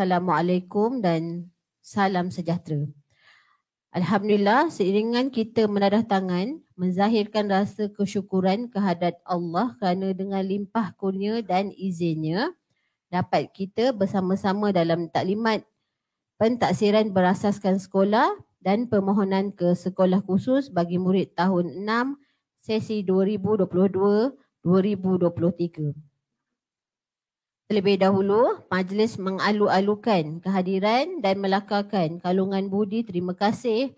Assalamualaikum dan salam sejahtera. Alhamdulillah, seiringan kita menadah tangan, menzahirkan rasa kesyukuran kehadrat Allah kerana dengan limpah kurnia dan izinnya, dapat kita bersama-sama dalam taklimat pentaksiran berasaskan sekolah dan permohonan ke sekolah khusus bagi murid tahun 6 sesi 2022-2023. Terlebih dahulu, majlis mengalu-alukan kehadiran dan melakarkan kalungan budi terima kasih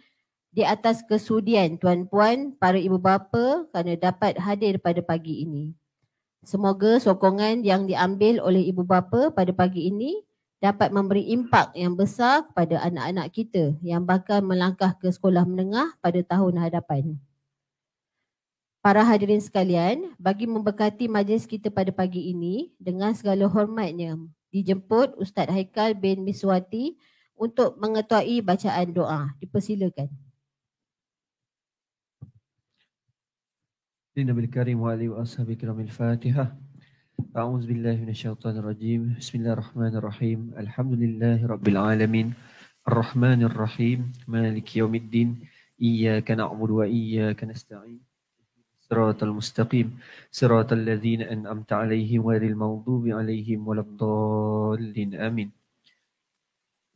di atas kesudian tuan-puan, para ibu bapa kerana dapat hadir pada pagi ini. Semoga sokongan yang diambil oleh ibu bapa pada pagi ini dapat memberi impak yang besar kepada anak-anak kita yang bakal melangkah ke sekolah menengah pada tahun hadapan. Para hadirin sekalian, bagi memberkati majlis kita pada pagi ini, dengan segala hormatnya, dijemput Ustaz Haikal bin Miswati untuk mengetuai bacaan doa. Dipersilakan. Nabi Karim wa alihi wa ashabi kiramil Fatihah. A'udzu billahi minasyaitonir rajim. Bismillahirrahmanirrahim. Alhamdulillahi rabbil alamin. Arrahmanir rahim. Maliki yaumiddin. Iyyaka na'budu wa iyyaka nasta'in. Siratal mustaqim. Siratal ladzina an'amta 'alaihim ghairil maghdubi 'alaihim waladdallin. Amin.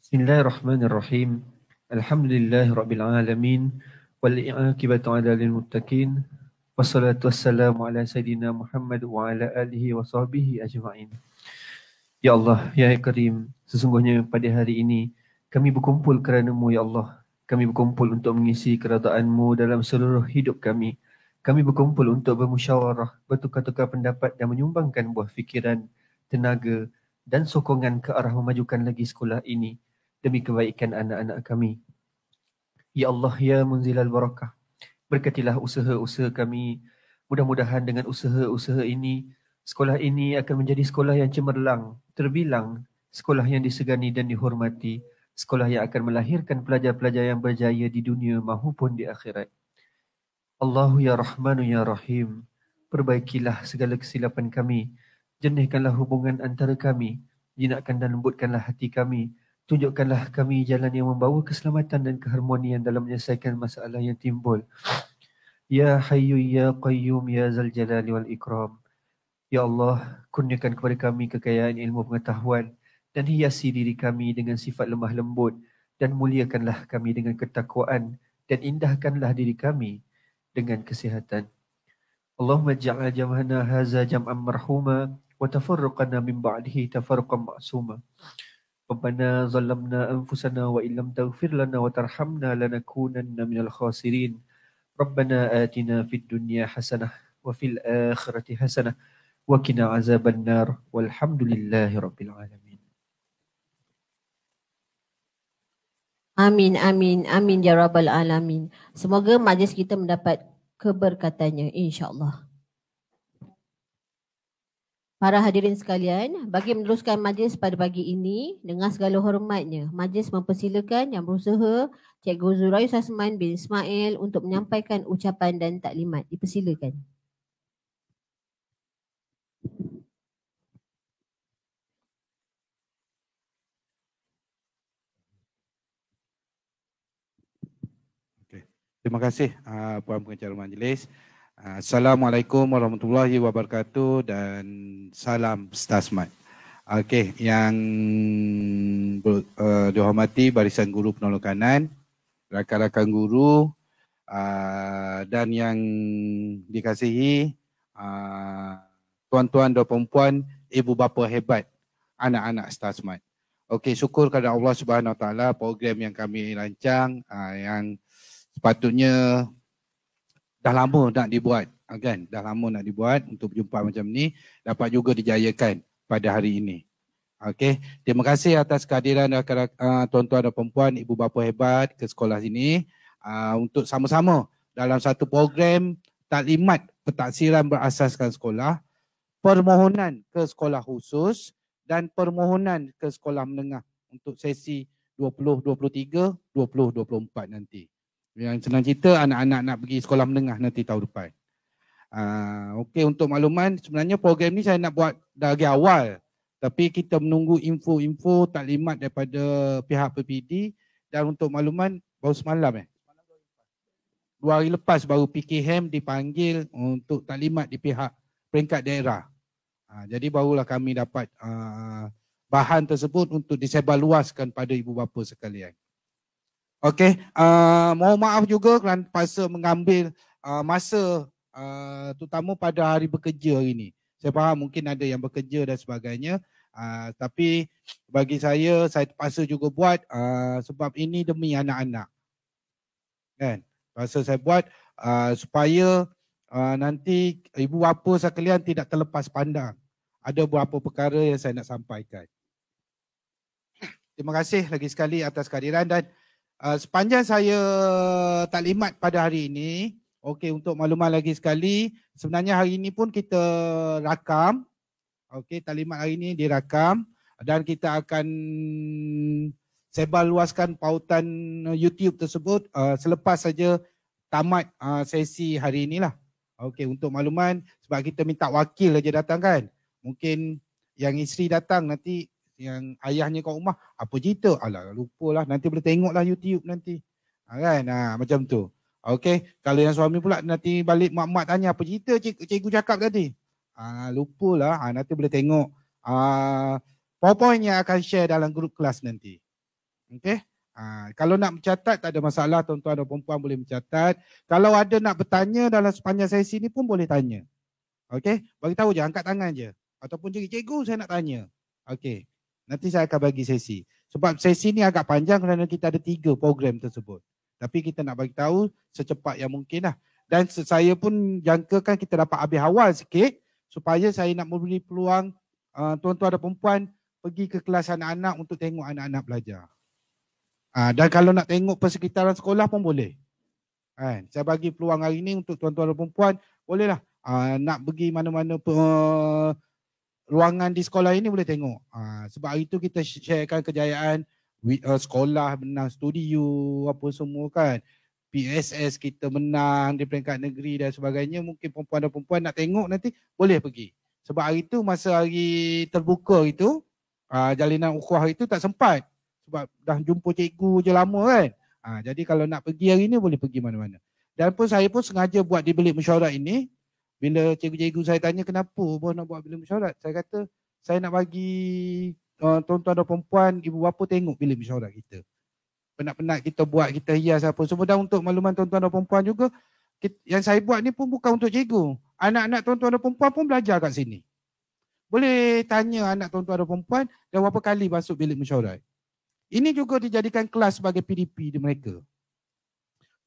Bismillahirrahmanirrahim. Alhamdulillahi rabbil alamin. Wal 'aqibatu 'alal muttaqin. Wassalatu wassalamu ala sayyidina Muhammad wa ala alihi wa sahbihi ajma'in. Ya Allah, ya Karim, sesungguhnya pada hari ini kami berkumpul kerana-Mu, ya Allah. Kami berkumpul untuk mengisi keredaan-Mu dalam seluruh hidup kami. Kami berkumpul untuk bermusyawarah, bertukar-tukar pendapat dan menyumbangkan buah fikiran, tenaga dan sokongan ke arah memajukan lagi sekolah ini demi kebaikan anak-anak kami. Ya Allah, ya Munzilal Barakah, berkatilah usaha-usaha kami. Mudah-mudahan dengan usaha-usaha ini, sekolah ini akan menjadi sekolah yang cemerlang, terbilang, sekolah yang disegani dan dihormati, sekolah yang akan melahirkan pelajar-pelajar yang berjaya di dunia maupun di akhirat. Allahu ya Rahmanu ya Rahim, perbaikilah segala kesilapan kami, jernihkanlah hubungan antara kami, jinakkan dan lembutkanlah hati kami, tunjukkanlah kami jalan yang membawa keselamatan dan keharmonian dalam menyelesaikan masalah yang timbul. Ya Hayyu Ya Qayyum Ya Zal Jalali Wal Ikram. Ya Allah, kurniakan kepada kami kekayaan ilmu pengetahuan dan hiasi diri kami dengan sifat lemah lembut dan muliakanlah kami dengan ketakwaan dan indahkanlah diri kami dengan kesihatan. Allahumma ja'al jam'ana haza jam'an marhuma wa tafarruqana min ba'dihi tafarruqan ma'suma. Rabbana zalamna anfusana wa illam taghfir lana wa tarhamna lanakunanna minal khasirin. Rabbana atina fid dunya hasanah wa fil akhirati hasanah wa qina azaban nar walhamdulillahi rabbil alamin. Amin, amin, amin ya Rabbal Alamin. Semoga majlis kita mendapat keberkatannya, insya-Allah. Para hadirin sekalian, bagi meneruskan majlis pada pagi ini, dengan segala hormatnya, majlis mempersilakan yang berusaha Cikgu Zurayu Sasman bin Ismail untuk menyampaikan ucapan dan taklimat. Dipersilakan. Terima kasih Puan Pengacara Majlis. Assalamualaikum warahmatullahi wabarakatuh dan salam Stasmat. Okey, yang dihormati barisan guru penolong kanan, rakan-rakan guru dan yang dikasihi tuan-tuan dan puan-puan, ibu bapa hebat, anak-anak Stasmat. Okey, syukur kepada Allah Subhanahu Wa Taala program yang kami rancang yang sepatutnya dah lama nak dibuat, kan? Dah lama nak dibuat untuk berjumpa macam ni, dapat juga dijayakan pada hari ini. Okey, terima kasih atas kehadiran tuan-tuan dan perempuan, ibu bapa hebat ke sekolah sini untuk sama-sama dalam satu program taklimat pentaksiran berasaskan sekolah, permohonan ke sekolah khusus dan permohonan ke sekolah menengah untuk sesi 2023, 2024 nanti. Yang senang cerita, anak-anak nak pergi sekolah menengah nanti tahun depan. Okey, untuk makluman, sebenarnya program ni saya nak buat dari awal. Tapi kita menunggu info-info taklimat daripada pihak PPD dan untuk makluman baru semalam 2 hari lepas baru PKM dipanggil untuk taklimat di pihak peringkat daerah. Jadi barulah kami dapat bahan tersebut untuk disebarluaskan pada ibu bapa sekalian. Okey, mohon maaf juga kerana terpaksa mengambil masa terutama pada hari bekerja hari ini. Saya faham mungkin ada yang bekerja dan sebagainya. Tapi bagi saya terpaksa juga buat sebab ini demi anak-anak. Kan? Terpaksa saya buat supaya nanti ibu bapa sekalian tidak terlepas pandang. Ada beberapa perkara yang saya nak sampaikan. Terima kasih lagi sekali atas kehadiran dan sepanjang saya taklimat pada hari ini, okey, untuk makluman lagi sekali, sebenarnya hari ini pun kita rakam. Okey, taklimat hari ini dirakam dan kita akan sebarluaskan pautan YouTube tersebut selepas saja tamat sesi hari inilah. Okey, untuk makluman sebab kita minta wakil aja datang kan. Mungkin yang isteri datang nanti yang ayahnya kat rumah apa cerita? Alah lupalah, nanti boleh tengoklah YouTube nanti. Kan? Macam tu. Okey, kalau yang suami pula nanti balik mak-mak tanya apa cerita cikgu cakap tadi. Lupalah, nanti boleh tengok PowerPoint yang akan share dalam grup kelas nanti. Okey. Kalau nak mencatat tak ada masalah, tuan-tuan dan puan-puan boleh mencatat. Kalau ada nak bertanya dalam sepanjang sesi ni pun boleh tanya. Okey, bagi tahu je, angkat tangan je. Ataupun cikgu saya nak tanya. Okey. Nanti saya akan bagi sesi. Sebab sesi ni agak panjang kerana kita ada 3 program tersebut. Tapi kita nak bagi tahu secepat yang mungkin lah. Dan saya pun jangkakan kita dapat habis awal sikit supaya saya nak memberi peluang tuan-tuan dan perempuan pergi ke kelas anak-anak untuk tengok anak-anak belajar. Dan kalau nak tengok persekitaran sekolah pun boleh. Saya bagi peluang hari ini untuk tuan-tuan dan perempuan, bolehlah nak pergi mana-mana ruangan di sekolah ini boleh tengok. Sebab hari itu kita sharekan kejayaan sekolah menang studio apa semua kan. PSS kita menang di peringkat negeri dan sebagainya. Mungkin perempuan dan perempuan nak tengok nanti boleh pergi. Sebab hari itu masa hari terbuka itu jalinan ukhuwah itu tak sempat. Sebab dah jumpa cikgu je lama kan. Jadi kalau nak pergi hari ini boleh pergi mana-mana. Dan pun saya pun sengaja buat di bilik mesyuarat ini. Bila cikgu-cikgu saya tanya kenapa bos nak buat bilik mesyuarat, saya kata saya nak bagi tuan-tuan dan perempuan, ibu bapa tengok bilik mesyuarat kita. Penat-penat kita buat, kita hias apa. Sebenarnya untuk makluman tuan-tuan dan perempuan juga, yang saya buat ni pun bukan untuk cikgu. Anak-anak tuan-tuan dan perempuan pun belajar kat sini. Boleh tanya anak tuan-tuan dan perempuan dah berapa kali masuk bilik mesyuarat. Ini juga dijadikan kelas sebagai PDP di mereka.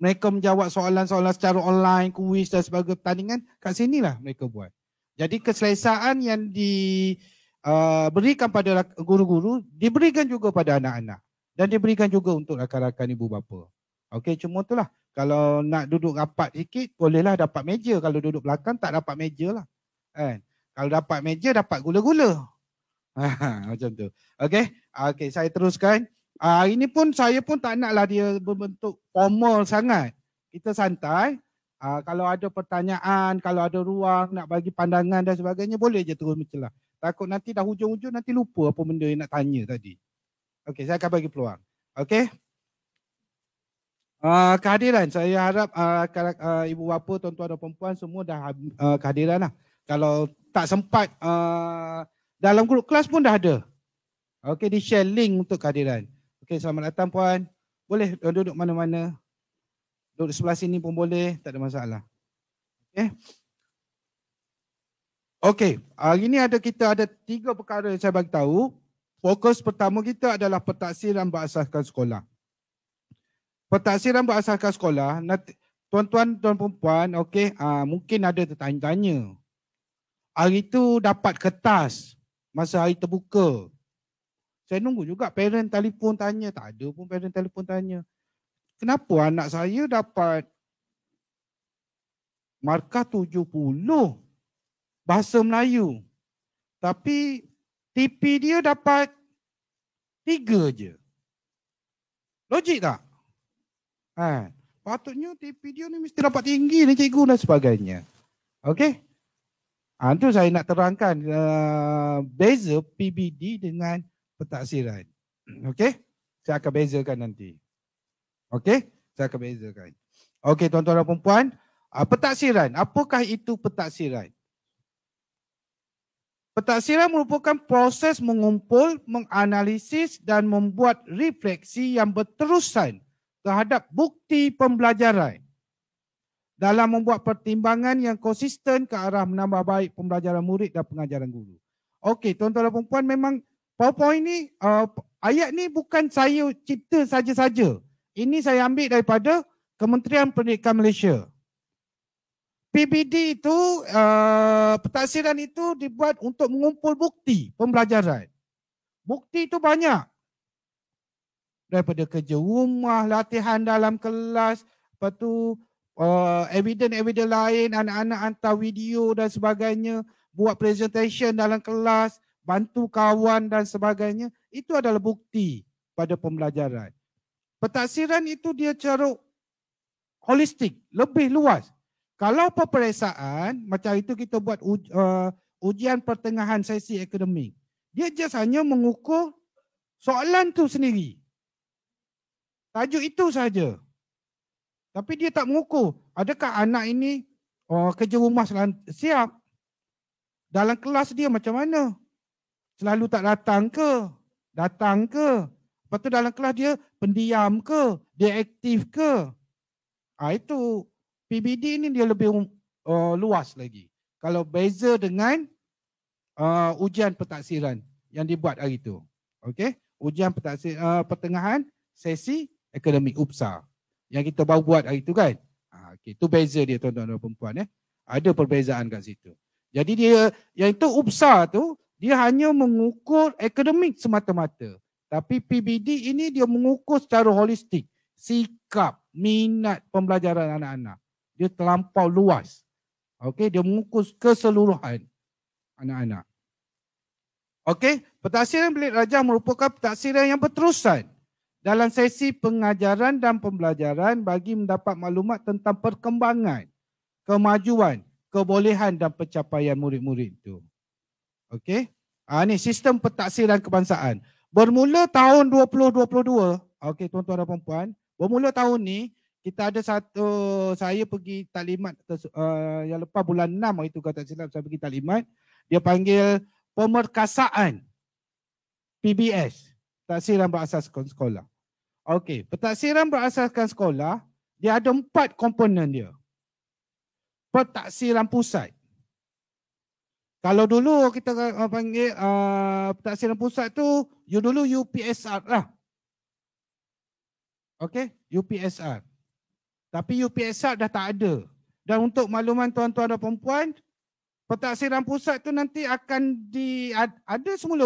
Mereka menjawab soalan-soalan secara online, kuis dan sebagainya pertandingan, kat sinilah mereka buat. Jadi keselesaan yang diberikan pada guru-guru, diberikan juga pada anak-anak. Dan diberikan juga untuk rakan-rakan ibu bapa. Okey, cuma itulah. Kalau nak duduk rapat sikit, bolehlah dapat meja. Kalau duduk belakang, tak dapat meja lah. Kalau dapat meja, dapat gula-gula. Macam tu. Okey, saya teruskan. Hari ini pun saya pun tak naklah dia berbentuk formal sangat. Kita santai. Kalau ada pertanyaan, kalau ada ruang nak bagi pandangan dan sebagainya, boleh je terus mencelah. Takut nanti dah hujung-hujung nanti lupa apa benda yang nak tanya tadi. Okey, saya akan bagi peluang. Okey. Kehadiran, saya harap ibu bapa, tuan-tuan dan perempuan semua dah kehadiran lah. Kalau tak sempat, dalam grup kelas pun dah ada. Okey, di share link untuk kehadiran. Okey, selamat datang puan. Boleh duduk mana-mana. Duduk sebelah sini pun boleh, tak ada masalah. Okey, hari ini kita ada 3 perkara yang saya bagi tahu. Fokus pertama kita adalah pentaksiran berasaskan sekolah. Pentaksiran berasaskan sekolah, tuan-tuan dan perempuan, okey, mungkin ada tertanya-tanya. Hari itu dapat kertas masa hari terbuka. Saya nunggu juga parent telefon tanya. Tak ada pun parent telefon tanya. Kenapa anak saya dapat markah 70 bahasa Melayu. Tapi TP dia dapat 3 je. Logik tak? Patutnya TP dia ni mesti dapat tinggi ni cikgu dan sebagainya. Okey? Itu saya nak terangkan beza PBD dengan pentaksiran. Okey? Saya akan bezakan nanti. Okey? Saya akan bezakan. Okey, tuan-tuan dan puan-puan, pentaksiran. Apakah itu pentaksiran? Pentaksiran merupakan proses mengumpul, menganalisis dan membuat refleksi yang berterusan terhadap bukti pembelajaran dalam membuat pertimbangan yang konsisten ke arah menambah baik pembelajaran murid dan pengajaran guru. Okey, tuan-tuan dan puan-puan, memang PowerPoint ni, ayat ni bukan saya cipta saja-saja. Ini saya ambil daripada Kementerian Pendidikan Malaysia. PBD itu, pentaksiran itu dibuat untuk mengumpul bukti pembelajaran. Bukti itu banyak. Daripada kerja rumah, latihan dalam kelas, lepas tu evidence lain, anak-anak hantar video dan sebagainya, buat presentation dalam kelas, bantu kawan dan sebagainya. Itu adalah bukti pada pembelajaran. Pentaksiran itu dia cara holistik, lebih luas. Kalau peperiksaan, macam itu kita buat ujian pertengahan sesi akademik. Dia just hanya mengukur soalan tu sendiri. Tajuk itu saja. Tapi dia tak mengukur, adakah anak ini kerja rumah siap? Dalam kelas dia macam mana? Selalu tak datang ke? Datang ke? Lepas tu dalam kelas dia pendiam ke? Dia aktif ke? Itu PBD ini dia lebih luas lagi. Kalau beza dengan ujian pentaksiran yang dibuat hari itu. Okey? Ujian pertengahan sesi akademik UPSA yang kita baru buat hari itu kan. Okay, itu beza dia tuan-tuan dan puan-puan. Ada perbezaan kat situ. Jadi dia, yang itu UPSA tu, dia hanya mengukur akademik semata-mata. Tapi PBD ini dia mengukur secara holistik. Sikap, minat pembelajaran anak-anak. Dia terlampau luas. Okey, dia mengukur keseluruhan anak-anak. Okey, pentaksiran bilik darjah merupakan pentaksiran yang berterusan dalam sesi pengajaran dan pembelajaran bagi mendapat maklumat tentang perkembangan, kemajuan, kebolehan dan pencapaian murid-murid itu. Okey. Ini sistem pentaksiran kebangsaan. Bermula tahun 2022, okey tuan-tuan dan puan-puan, bermula tahun ni kita ada saya pergi taklimat yang lepas bulan 6 itu kata silap saya pergi taklimat, dia panggil pemerkasaan PBS, pentaksiran berasaskan sekolah. Okey, pentaksiran berasaskan sekolah, dia ada 4 komponen dia. Pentaksiran pusat. Kalau dulu kita panggil pentaksiran pusat tu, dulu UPSR lah. Okey, UPSR. Tapi UPSR dah tak ada. Dan untuk makluman tuan-tuan dan puan-puan, pentaksiran pusat tu nanti akan ada semula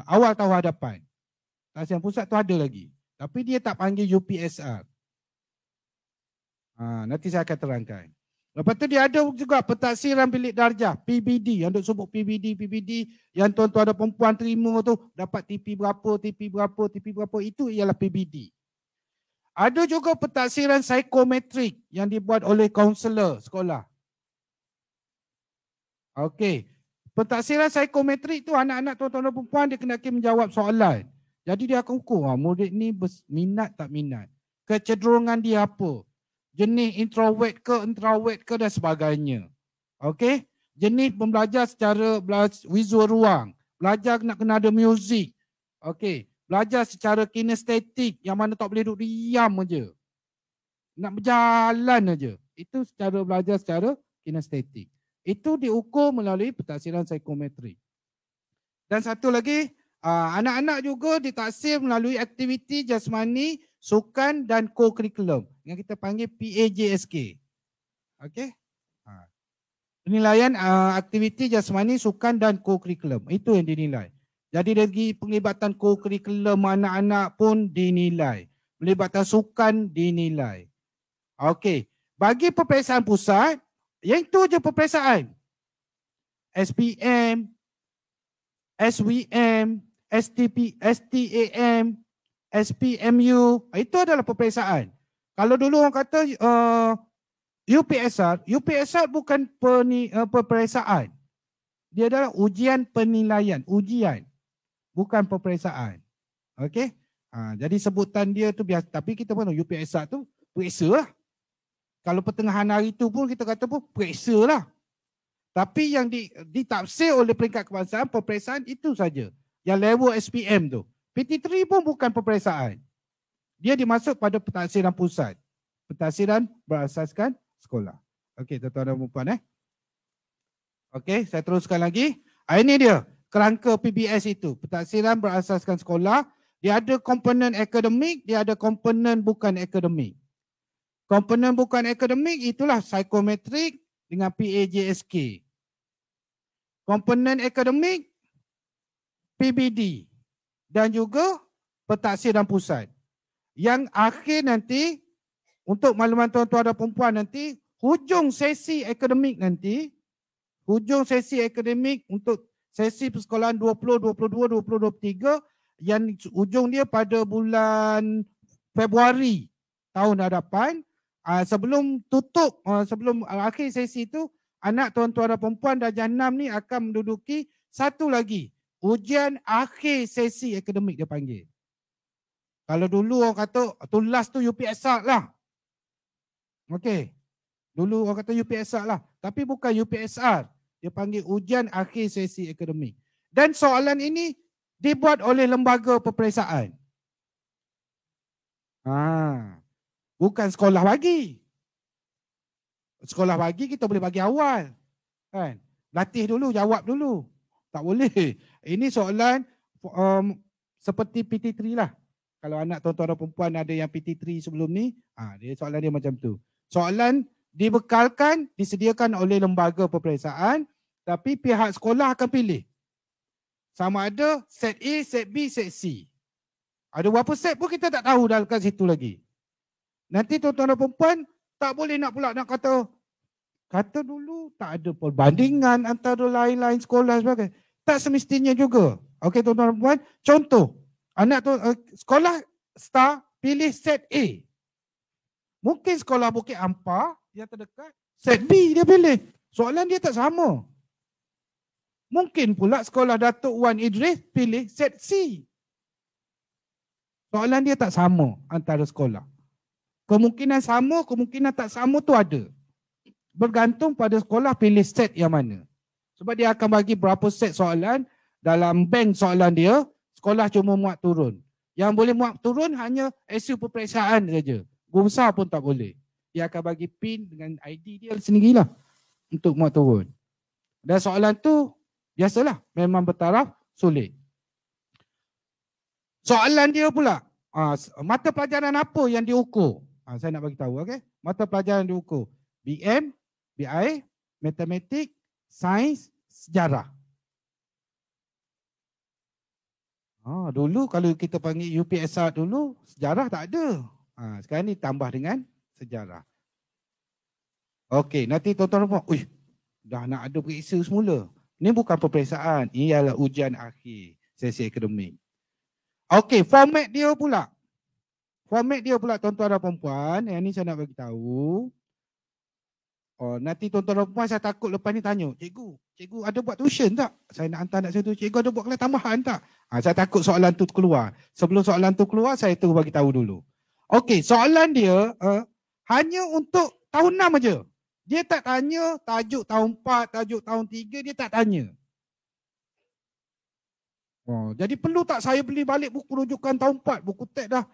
awal tahun hadapan. Pentaksiran pusat tu ada lagi. Tapi dia tak panggil UPSR. Nanti saya akan terangkan. Lepas tu dia ada juga pentaksiran bilik darjah, PBD. Yang duk sebut PBD yang tuan-tuan dan puan-puan terima tu dapat TP berapa, itu ialah PBD. Ada juga pentaksiran psikometrik yang dibuat oleh kaunselor sekolah. Okey. Pentaksiran psikometrik tu anak-anak tuan-tuan dan puan dia kena menjawab soalan. Jadi dia akan ukur murid ni minat tak minat. Kecenderungan dia apa. Jenis introvert ke dan sebagainya. Okey. Jenis pembelajar secara visual ruang. Belajar nak kena ada muzik. Okey. Belajar secara kinestetik yang mana tak boleh duduk diam aja. Nak berjalan aja. Itu secara belajar secara kinestetik. Itu diukur melalui pentaksiran psikometrik. Dan satu lagi, anak-anak juga ditaksir melalui aktiviti jasmani, sukan dan co-curriculum yang kita panggil PAJSK. Okey? Penilaian aktiviti jasmani, sukan dan co-curriculum. Itu yang dinilai. Jadi dari penglibatan co-curriculum anak-anak pun dinilai. Penglibatan sukan dinilai. Okey. Bagi peperiksaan pusat, yang itu je peperiksaan. SPM, SWM, STAM, SPMU, itu adalah peperiksaan. Kalau dulu orang kata UPSR bukan peperiksaan. Dia adalah ujian penilaian, ujian, bukan peperiksaan. Okey? Jadi sebutan dia tu biasa, tapi kita pun tahu UPSR tu periksa lah. Kalau pertengahan hari tu pun kita kata pun periksa lah. Tapi yang ditafsir oleh peringkat kebangsaan, peperiksaan itu saja. Yang level SPM tu. PT3 pun bukan peperiksaan. Dia dimasuk pada pentadsiran pusat. Pentadsiran berasaskan sekolah. Okey, tuan-tuan dan puan. Okey, saya teruskan lagi. Ini dia kerangka PBS itu. Pentadsiran berasaskan sekolah. Dia ada komponen akademik, dia ada komponen bukan akademik. Komponen bukan akademik itulah psikometrik dengan PAJSK. Komponen akademik, PBD dan juga pentadsiran pusat. Yang akhir nanti, untuk makluman tuan-tuan dan perempuan nanti, hujung sesi akademik nanti, hujung sesi akademik untuk sesi persekolahan 20, 22, 20, 23, yang hujung dia pada bulan Februari tahun hadapan, sebelum tutup, sebelum akhir sesi itu, anak tuan-tuan dan perempuan darjah 6 ni akan menduduki satu lagi, ujian akhir sesi akademik dia panggil. Kalau dulu orang kata, tu last tu UPSR lah. Okey. Dulu orang kata UPSR lah. Tapi bukan UPSR. Dia panggil ujian akhir sesi akademik. Dan soalan ini dibuat oleh lembaga peperiksaan. Bukan sekolah bagi. Sekolah bagi kita boleh bagi awal. Kan? Latih dulu, jawab dulu. Tak boleh. Ini soalan seperti PT3 lah. Kalau anak tuan-tuan dan perempuan ada yang PT3 sebelum ni, dia soalan dia macam tu. Soalan dibekalkan, disediakan oleh lembaga peperiksaan, tapi pihak sekolah akan pilih. Sama ada set A, set B, set C. Ada berapa set pun kita tak tahu dalam kat situ lagi. Nanti tuan-tuan dan perempuan tak boleh nak pula nak kata dulu tak ada perbandingan antara lain-lain sekolah sebagainya. Tak semestinya juga. Okey tuan-tuan dan perempuan, contoh, anak tu sekolah star pilih set A. Mungkin sekolah Bukit Ampar yang terdekat, set B dia pilih. Soalan dia tak sama. Mungkin pula sekolah Datuk Wan Idris pilih set C. Soalan dia tak sama antara sekolah. Kemungkinan sama, kemungkinan tak sama tu ada. Bergantung pada sekolah pilih set yang mana. Sebab dia akan bagi berapa set soalan, dalam bank soalan dia, sekolah cuma muat turun. Yang boleh muat turun hanya isu peperiksaan saja. Guru besar pun tak boleh. Dia akan bagi PIN dengan ID dia sendirilah untuk muat turun. Dan soalan tu biasalah, memang bertaraf sulit. Soalan dia pula, mata pelajaran apa yang diukur? Saya nak bagi tahu, okey? Mata pelajaran diukur BM, BI, matematik, sains, sejarah. Dulu kalau kita panggil UPSR dulu, sejarah tak ada. Sekarang ni tambah dengan sejarah. Okey, nanti tuan-tuan nampak, dah nak ada periksa semula. Ini bukan peperiksaan, ini adalah ujian akhir sesi akademik. Okey, format dia pula. Format dia pula tuan-tuan dan perempuan, yang ni saya nak bagi tahu. Nanti tuan-tuan dan perempuan saya takut lepas ni tanya, cikgu ada buat tuition tak? Saya nak hantar anak saya tu, cikgu ada buat kelas tambahan tak? Saya takut soalan tu keluar. Sebelum soalan tu keluar, saya terus bagi tahu dulu. Okey, soalan dia hanya untuk tahun 6 aja. Dia tak tanya tajuk tahun 4, tajuk tahun 3, dia tak tanya. Jadi perlu tak saya beli balik buku rujukan tahun 4, buku teks dah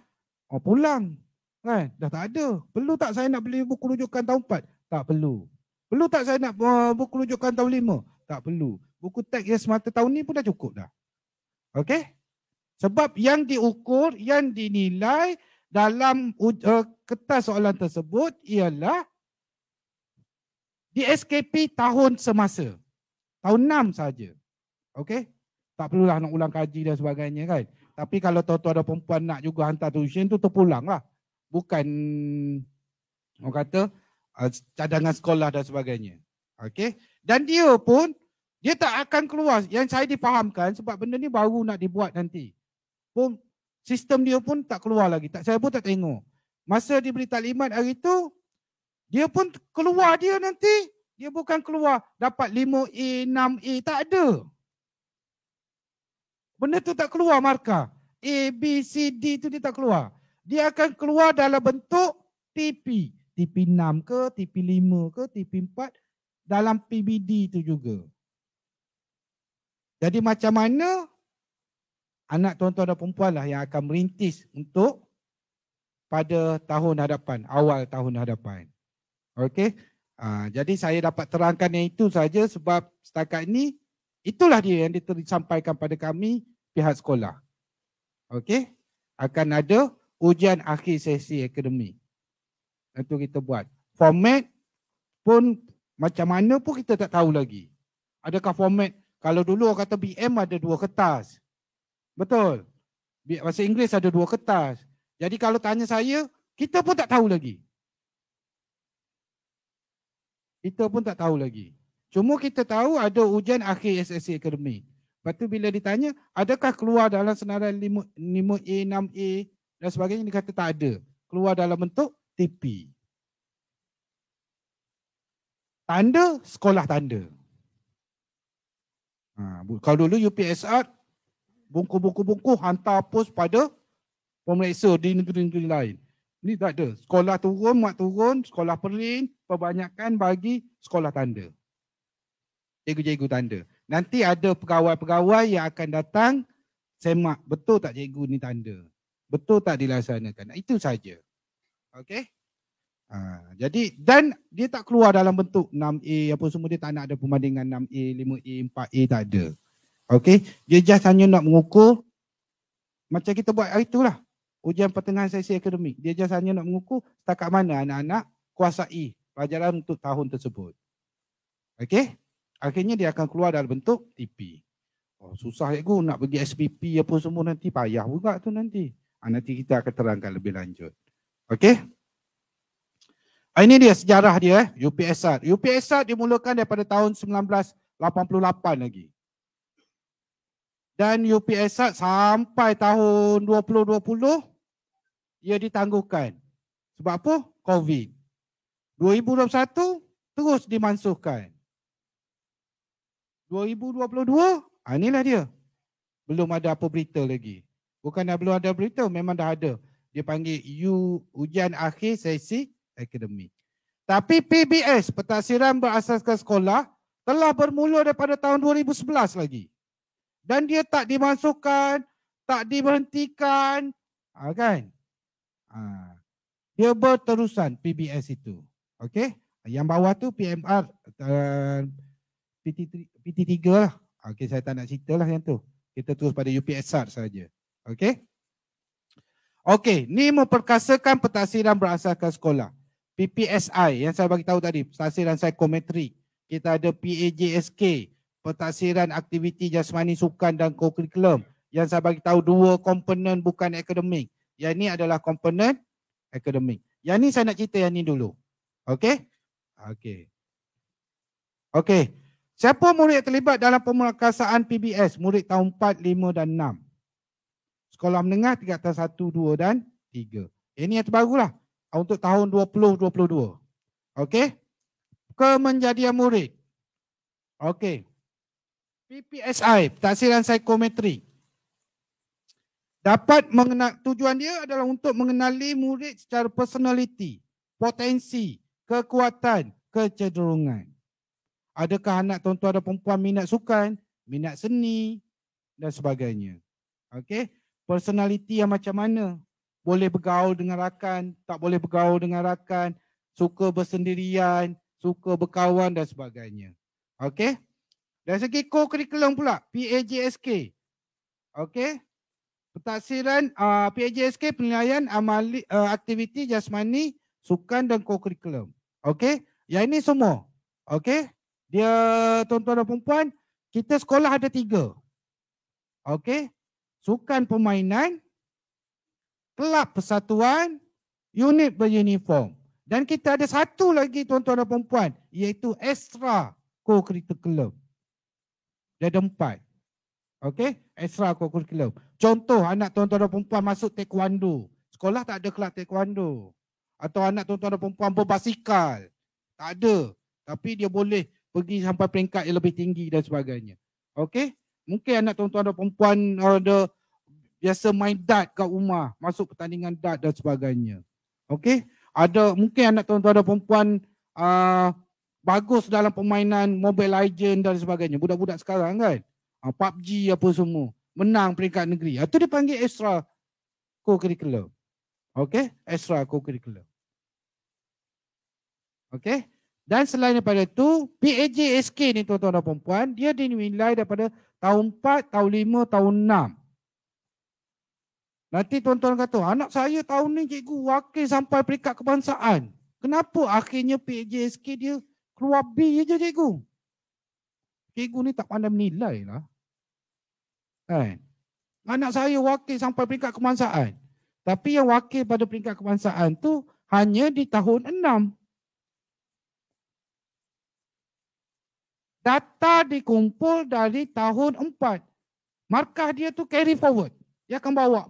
pulang. Kan? Dah tak ada. Perlu tak saya nak beli buku rujukan tahun 4? Tak perlu. Perlu tak saya nak buku rujukan tahun 5? Tak perlu. Buku teks yang semata tahun ni pun dah cukup dah. Okey? Sebab yang diukur, yang dinilai dalam kertas soalan tersebut ialah di SKP tahun semasa. Tahun 6 saja. Okey? Tak perlulah nak ulang kaji dan sebagainya kan. Tapi kalau tuan-tuan dan perempuan nak juga hantar tuition tu terpulang lah. Bukan orang kata cadangan sekolah dan sebagainya. Okey? Dan dia pun, dia tak akan keluar. Yang saya difahamkan sebab benda ni baru nak dibuat nanti. Pun sistem dia pun tak keluar lagi. Saya pun tak tengok. Masa diberi taklimat hari tu, Dia pun keluar dia nanti. Dia bukan keluar dapat 5A, 6A. Tak ada. Benda tu tak keluar markah. A, B, C, D tu dia tak keluar. Dia akan keluar dalam bentuk TP. TP 6 ke, TP 5 ke, TP 4. Dalam PBD tu juga. Jadi macam mana anak tuan-tuan dan perempuan lah yang akan merintis untuk pada tahun hadapan, awal tahun hadapan. Okey. Jadi saya dapat terangkan yang itu saja sebab setakat ini itulah dia yang disampaikan pada kami pihak sekolah. Okey. Akan ada ujian akhir sesi akademik. Itu kita buat. Format pun macam mana pun kita tak tahu lagi. Adakah format, kalau dulu orang kata BM ada 2 kertas. Betul. Bahasa Inggeris ada 2 kertas. Jadi kalau tanya saya, kita pun tak tahu lagi. Kita pun tak tahu lagi. Cuma kita tahu ada ujian akhir SSC akademik. Lepas tu bila ditanya, adakah keluar dalam senarai 5A, 6A dan sebagainya, dia kata tak ada. Keluar dalam bentuk TP. Tanda, sekolah tanda. Kalau dulu UPSR, bungku-bungku hantar pos pada pemeriksa di negeri-negeri lain. Ini tak ada. Sekolah turun, mak turun, sekolah perlin, perbanyakan bagi sekolah tanda. Cikgu-cikgu tanda. Nanti ada pegawai-pegawai yang akan datang, semak, betul tak cikgu ni tanda? Betul tak dilaksanakan? Itu saja. Okey? Jadi, dan dia tak keluar dalam bentuk 6A, apa semua, dia tak nak ada perbandingan 6A, 5A, 4A, tak ada. Okey? Dia just hanya nak mengukur, macam kita buat hari itulah. Ujian pertengahan sesi akademik. Dia just hanya nak mengukur setakat mana anak-anak kuasai pelajaran untuk tahun tersebut. Okey? Akhirnya dia akan keluar dalam bentuk TP. Oh, susah cikgu nak pergi SPP apa semua nanti. Payah juga tu nanti. Nanti kita akan terangkan lebih lanjut. Okey? Ini dia sejarah dia. UPSR. UPSR dimulakan daripada tahun 1988 lagi. Dan UPSR sampai tahun 2020 ia ditangguhkan. Sebab apa? COVID. 2021 terus dimansuhkan. 2022, inilah dia. Belum ada apa berita lagi. Bukan belum ada berita, memang dah ada. Dia panggil ujian akhir sesi akademik. Tapi PBS, Pentaksiran Berasaskan Sekolah, telah bermula daripada tahun 2011 lagi. Dan dia tak dimasukkan, tak diberhentikan. Kan? Dia berterusan PBS itu. Okey? Yang bawah tu PMR PT3 lah. Okey, saya tak nak cerita lah yang tu. Kita terus pada UPSR saja. Okey? Okey, ni memperkasakan Pentaksiran Berasaskan Sekolah. PPSI yang saya bagi tahu tadi, Pentaksiran Psikometrik. Kita ada PAJSK, Pentaksiran Aktiviti Jasmani Sukan dan Kokurikulum. Yang saya bagi tahu 2 komponen bukan akademik. Yang ini adalah komponen akademik. Yang ni saya nak cerita yang ni dulu. Okey? Okey. Okey. Siapa murid yang terlibat dalam pemerkasaan PBS? Murid tahun 4, 5 dan 6. Sekolah menengah tingkatan 1, 2 dan 3. Ini yang terbarulah. Untuk tahun 2022. Okey. Kemenjadian murid. Okey. PPSI, Pentaksiran Psikometrik. Dapat tujuan dia adalah untuk mengenali murid secara personaliti, potensi, kekuatan, kecenderungan. Adakah anak tuan-tuan dan perempuan minat sukan, minat seni dan sebagainya. Okey. Personaliti yang macam mana? Boleh bergaul dengan rakan, tak boleh bergaul dengan rakan, suka bersendirian, suka berkawan dan sebagainya. Okey? Dari segi co-curriculum pula, PAJSK. Okey? Pentaksiran PAJSK penilaian amali aktiviti jasmani, sukan dan co-curriculum. Okey? Yang ini semua. Okey? Dia tuan-tuan dan perempuan, kita sekolah ada 3. Okey? Sukan permainan, kelab persatuan, unit beruniform. Dan kita ada satu lagi tuan-tuan dan perempuan, iaitu extra co-curriculum. Dia ada 4. Okey? Extra co-curriculum. Contoh anak tuan-tuan dan perempuan masuk taekwondo. Sekolah tak ada kelab taekwondo. Atau anak tuan-tuan dan perempuan berbasikal. Tak ada. Tapi dia boleh pergi sampai peringkat yang lebih tinggi dan sebagainya. Okey? Mungkin anak tuan-tuan dan perempuan ada biasa main dart kat rumah, masuk pertandingan dart dan sebagainya. Okey? Ada mungkin anak tuan-tuan dan perempuan bagus dalam permainan Mobile Legend dan sebagainya. Budak-budak sekarang kan, PUBG apa semua, menang peringkat negeri. Itu dipanggil extra co-curricular. Okey? Extra co-curricular. Okey? Dan selain daripada itu, PAJSK ni tuan-tuan dan perempuan, dia dinilai daripada tahun 4, tahun 5, tahun 6. Nanti tuan-tuan kata, anak saya tahun ni cikgu wakil sampai peringkat kebangsaan. Kenapa akhirnya PAJSK dia keluar B je cikgu? Cikgu ni tak pandai menilai lah. Kan? Anak saya wakil sampai peringkat kebangsaan. Tapi yang wakil pada peringkat kebangsaan tu hanya di tahun 6. Data dikumpul dari tahun 4. Markah dia tu carry forward. Dia akan bawa.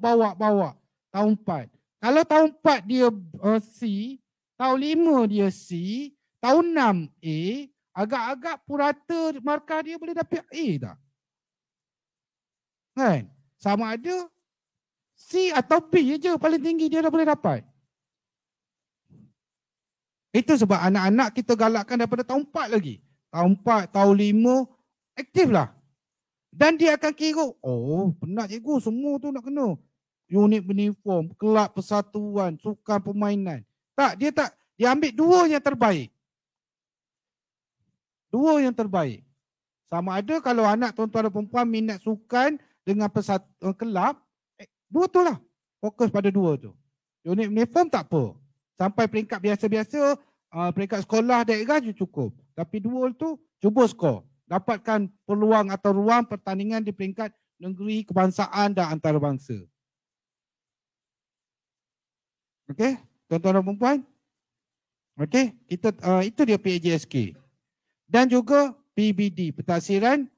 Tahun 4. Kalau tahun 4 dia C, tahun 5 dia C, tahun 6 A, agak-agak purata markah dia boleh dapat A tak? Kan? Sama ada C atau B je paling tinggi dia dah boleh dapat. Itu sebab anak-anak kita galakkan daripada tahun 4 lagi. Tahun 4, tahun 5, aktif lah. Dan dia akan kira, oh penat cikgu, semua tu nak kena. Unit uniform, kelab persatuan, sukan permainan. Tak, dia ambil 2 yang terbaik. 2 yang terbaik. Sama ada kalau anak tuan-tuan dan perempuan minat sukan dengan kelab, 2 tu lah. Fokus pada 2 tu. Unit uniform tak apa. Sampai peringkat biasa-biasa, peringkat sekolah daerah je cukup. Tapi 2 tu cuba skor. Dapatkan peluang atau ruang pertandingan di peringkat negeri, kebangsaan dan antarabangsa. Okey, tuan-tuan dan perempuan? Okey, itu dia PAJSK. Dan juga PBD, pentaksiran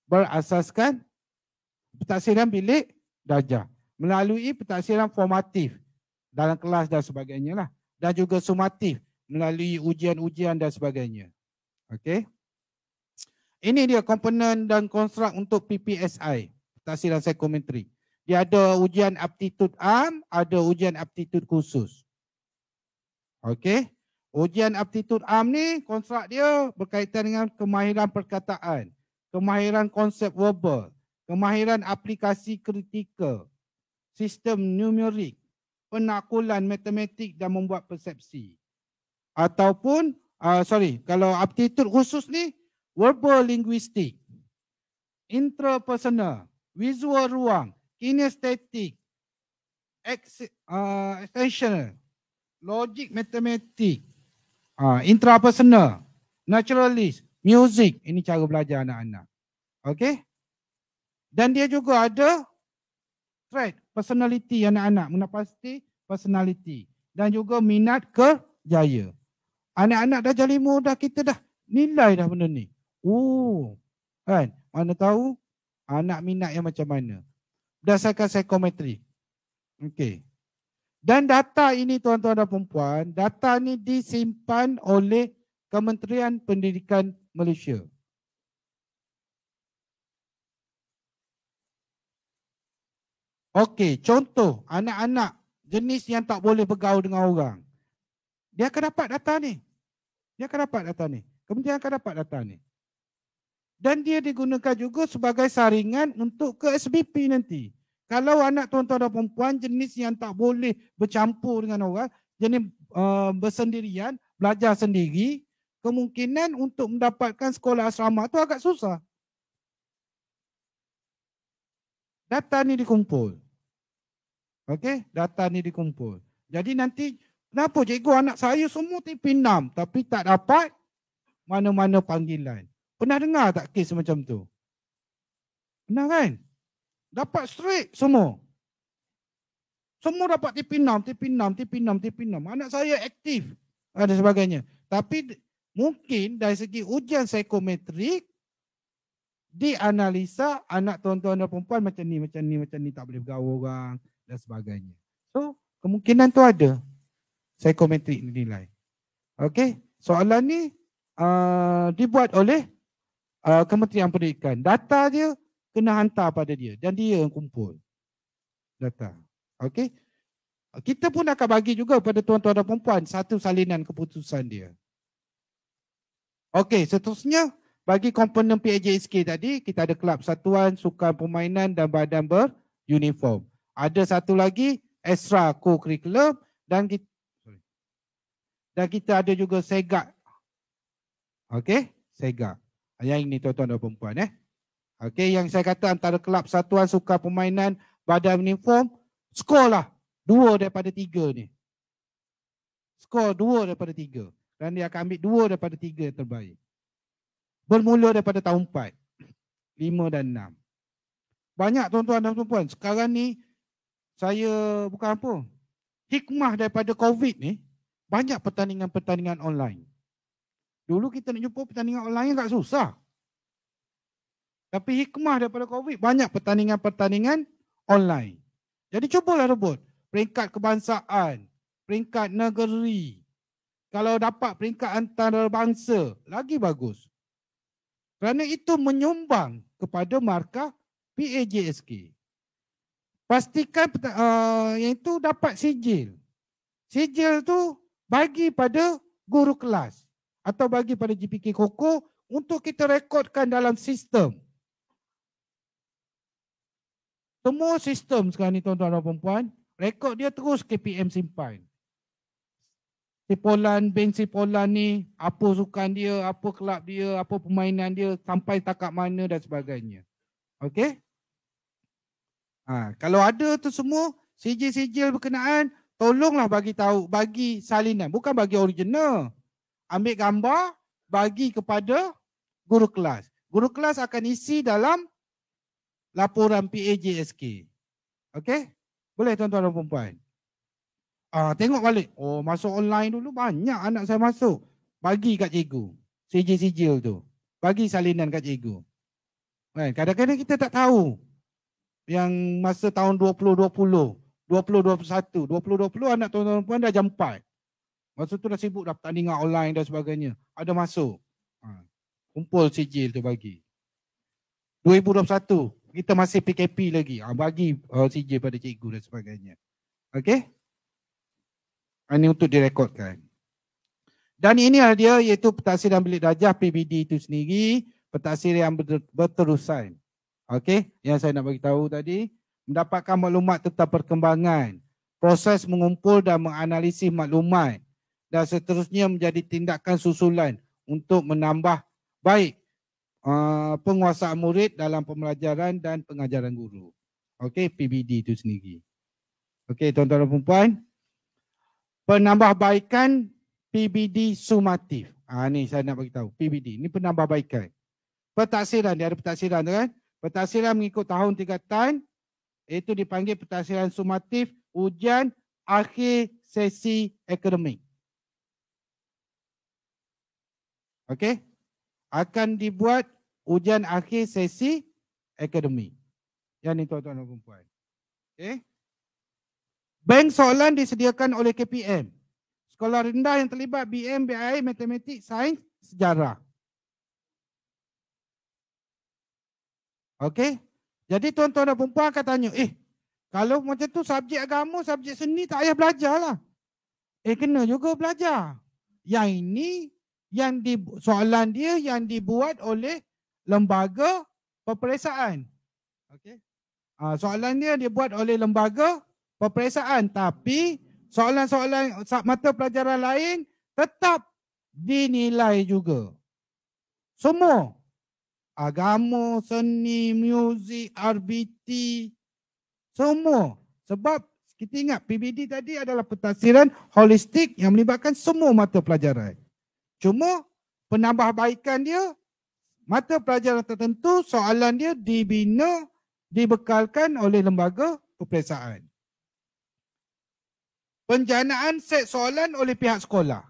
berasaskan pentaksiran bilik darjah. Melalui pentaksiran formatif dalam kelas dan sebagainya lah. Dan juga sumatif melalui ujian-ujian dan sebagainya. Okey. Ini dia komponen dan konstruk untuk PPSI, pentaksiran psikometrik. Dia ada ujian aptitud am, ada ujian aptitud khusus. Okey. Ujian aptitud am ni konstruk dia berkaitan dengan kemahiran perkataan, kemahiran konsep verbal, kemahiran aplikasi kritikal, sistem numerik, penakulan matematik dan membuat persepsi. Ataupun, kalau aptitud khusus ni, verbal linguistik, intrapersonal, visual ruang, kinestetik, extensional, logik matematik, intrapersonal, naturalist, music. Ini cara belajar anak-anak. Okey? Dan dia juga ada trait, personality anak-anak, menepati personality. Dan juga minat kerjaya. Anak-anak dah darjah 5 dah, kita dah nilai dah benda ni. Kan? Mana tahu anak minat yang macam mana. Berdasarkan psikometri. Okey. Dan data ini tuan-tuan dan perempuan, data ni disimpan oleh Kementerian Pendidikan Malaysia. Okey, contoh anak-anak jenis yang tak boleh bergaul dengan orang. Dia akan dapat data ni. Kementerian akan dapat data ni. Dan dia digunakan juga sebagai saringan untuk ke SBP nanti. Kalau anak tuan-tuan dan perempuan jenis yang tak boleh bercampur dengan orang, jenis bersendirian, belajar sendiri, kemungkinan untuk mendapatkan sekolah asrama tu agak susah. Data ni dikumpul. Okey, data ni dikumpul. Jadi nanti, kenapa cikgu anak saya semua TP6 tapi tak dapat mana-mana panggilan? Pernah dengar tak kes macam tu? Pernah kan? Dapat straight semua. Semua dapat TP6. Anak saya aktif dan sebagainya. Tapi mungkin dari segi ujian psikometrik, dianalisa anak tuan-tuan dan perempuan macam ni, tak boleh bergaul orang dan sebagainya. So, kemungkinan tu ada. psikometrik nilai. Okey, soalan ni dibuat oleh Kementerian Pendidikan. Data dia kena hantar pada dia dan dia yang kumpul data. Okey. Kita pun akan bagi juga pada tuan-tuan dan puan-puan satu salinan keputusan dia. Okey, seterusnya bagi komponen PAJSK tadi, kita ada kelab satuan, sukan permainan dan badan beruniform. Ada satu lagi extra co-curriculum dan kita ada juga segak. Okey, segak. Yang ini tuan-tuan dan puan-puan Okey, yang saya kata antara kelab satuan, sukan permainan, badan uniform, skor lah 2 daripada 3 ni. Skor 2 daripada 3. Dan dia akan ambil 2 daripada 3 yang terbaik. Bermula daripada tahun 4, 5 dan 6. Banyak tuan-tuan dan puan-puan. Sekarang ni saya bukan apa. Hikmah daripada COVID ni, banyak pertandingan-pertandingan online. Dulu kita nak jumpa pertandingan online agak susah. Tapi hikmah daripada COVID, banyak pertandingan-pertandingan online. Jadi cubalah rebut peringkat kebangsaan, peringkat negeri. Kalau dapat peringkat antarabangsa, lagi bagus. Kerana itu menyumbang kepada markah PAJSK. Pastikan yang itu dapat sijil. Sijil tu bagi pada guru kelas atau bagi pada GPK Koko untuk kita rekodkan dalam sistem. Semua sistem sekarang ni tuan-tuan dan puan-puan, rekod dia terus KPM simpan. Sipolan, bank sipolan ni, apa sukan dia, apa kelab dia, apa permainan dia, sampai takat mana dan sebagainya. Okey? Kalau ada tu semua, sijil-sijil berkenaan, tolonglah bagi tahu, bagi salinan. Bukan bagi original. Ambil gambar, bagi kepada guru kelas. Guru kelas akan isi dalam laporan PAJSK. Okey? Boleh tuan-tuan dan puan-puan? Tengok balik. Oh, masuk online dulu banyak anak saya masuk. Bagi kat cikgu. Sijil-sijil tu. Bagi salinan kat cikgu. Kadang-kadang kita tak tahu. Yang masa tahun 2020, 2021, 2020 anak tuan-tuan dan puan dah jam 4. Masa tu dah sibuk dah pertandingan online dan sebagainya. Ada masuk. Kumpul sijil tu bagi. 2021, kita masih PKP lagi. Bagi sijil pada cikgu dan sebagainya. Okey? Ini untuk direkodkan. Dan ini adalah dia, iaitu pentaksiran bilik darjah PBD itu sendiri. Pentaksiran yang berterusan. Okey, yang saya nak bagi tahu tadi. Mendapatkan maklumat tentang perkembangan. Proses mengumpul dan menganalisis maklumat. Dan seterusnya menjadi tindakan susulan untuk menambah baik penguasaan murid dalam pembelajaran dan pengajaran guru. Okey, PBD itu sendiri. Okey, tuan-tuan dan puan-puan. Penambahbaikan PBD sumatif. Ni saya nak bagi tahu. PBD, ini penambahbaikan. Pentaksiran, dia ada pentaksiran tu kan? Pentaksiran mengikut tahun tingkatan, itu dipanggil pentaksiran sumatif ujian akhir sesi akademik. Okey? Akan dibuat ujian akhir sesi akademik. Yang ni tuan-tuan dan puan-puan. Okey? Bank soalan disediakan oleh KPM. Sekolah rendah yang terlibat BM, BI, matematik, sains, sejarah. Okey? Jadi tuan-tuan dan puan-puan akan tanya, kalau macam tu subjek agama, subjek seni tak payah belajar lah. Kena juga belajar. Yang ini, soalan dia yang dibuat oleh lembaga peperiksaan. Okey? Soalan dia dibuat oleh lembaga peperiksaan, tapi soalan-soalan mata pelajaran lain tetap dinilai juga. Semua. Agama, seni, muzik, RBT, semua. Sebab kita ingat PBD tadi adalah pentaksiran holistik yang melibatkan semua mata pelajaran. Cuma penambahbaikan dia, mata pelajaran tertentu, soalan dia dibina, dibekalkan oleh lembaga peperiksaan. Penjanaan set soalan oleh pihak sekolah.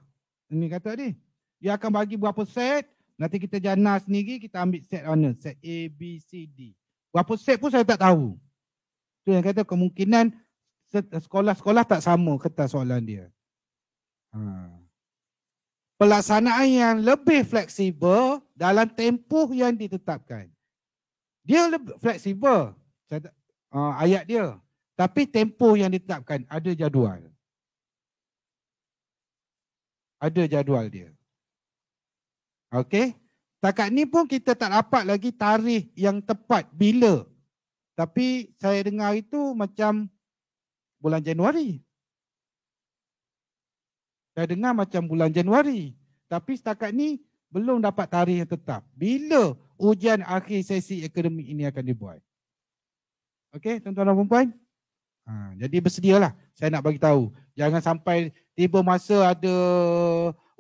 Ini kata ni. Dia akan bagi berapa set. Nanti kita jana sendiri, kita ambil set mana. Set A, B, C, D. Berapa set pun saya tak tahu. Itu yang kata kemungkinan sekolah-sekolah tak sama kertas soalan dia. Pelaksanaan yang lebih fleksibel dalam tempoh yang ditetapkan. Dia lebih fleksibel, ayat dia. Tapi tempoh yang ditetapkan, ada jadual. Ada jadual dia. Okey? Setakat ni pun kita tak dapat lagi tarikh yang tepat bila. Tapi saya dengar itu macam bulan Januari. Saya dengar macam bulan Januari. Tapi setakat ni belum dapat tarikh yang tetap. Bila ujian akhir sesi akademik ini akan dibuat. Okey, tuan-tuan dan puan-puan? Jadi bersedialah. Saya nak bagi tahu. Jangan sampai tiba masa ada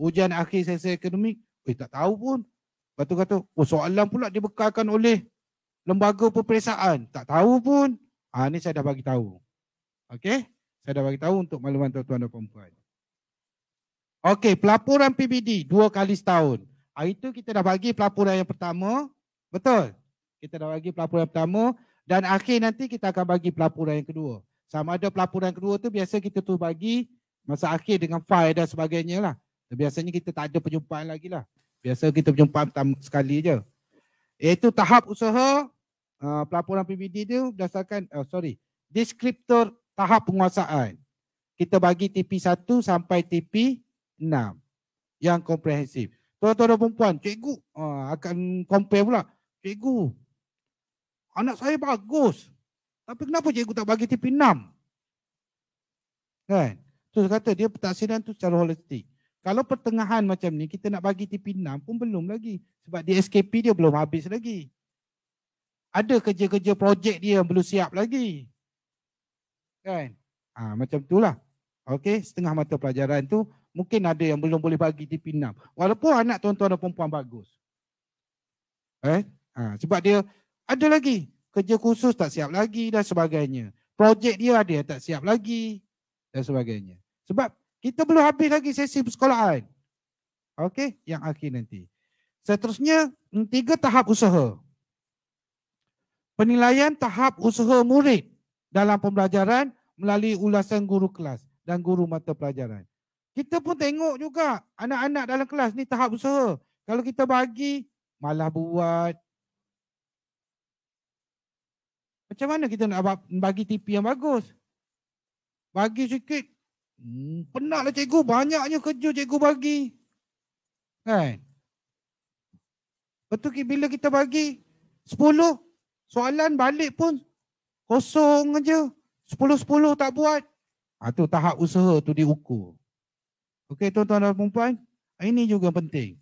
ujian akhir sesi akademik, tak tahu pun. Lepas tu kata, soalan pula dibekalkan oleh lembaga peperiksaan. Tak tahu pun. Ni saya dah bagi tahu. Okey? Saya dah bagi tahu untuk makluman tuan-tuan dan puan-puan. Okey, pelaporan PBD 2 kali setahun. Hari itu kita dah bagi pelaporan yang pertama. Betul? Kita dah bagi pelaporan yang pertama. Dan akhir nanti kita akan bagi pelaporan yang kedua. Sama ada pelaporan kedua tu biasa kita tu bagi masa akhir dengan file dan sebagainya lah. Biasanya kita tak ada perjumpaan lagi lah. Biasa kita perjumpaan sekali je. Iaitu tahap usaha, pelaporan PBD tu berdasarkan, deskriptor tahap penguasaan. Kita bagi TP1 sampai TP6 yang komprehensif. Tuan-tuan dan puan-puan, cikgu akan compare pula. Cikgu, anak saya bagus. Tapi kenapa cikgu tak bagi TP6? Kan? Terus kata dia pentaksiran tu secara holistik. Kalau pertengahan macam ni, kita nak bagi TP6 pun belum lagi. Sebab di SKP dia belum habis lagi. Ada kerja-kerja projek dia yang belum siap lagi. Kan? Macam itulah. Okey, setengah mata pelajaran tu mungkin ada yang belum boleh bagi TP6. Walaupun anak tuan-tuan dan perempuan bagus. Sebab dia ada lagi. Kerja khusus tak siap lagi dan sebagainya. Projek dia ada yang tak siap lagi dan sebagainya. Sebab kita belum habis lagi sesi persekolahan. Okey, yang akhir nanti. Seterusnya, 3 tahap usaha. Penilaian tahap usaha murid dalam pembelajaran melalui ulasan guru kelas dan guru mata pelajaran. Kita pun tengok juga anak-anak dalam kelas ni tahap usaha. Kalau kita bagi, malah buat. Macam mana kita nak bagi TP yang bagus? Bagi sikit. Penatlah cikgu, banyaknya kerja cikgu bagi. Kan? Betul bila kita bagi 10, soalan balik pun kosong aja. 10-10 tak buat. Tu tahap usaha tu diukur. Okey tuan-tuan dan puan-puan, ini juga penting.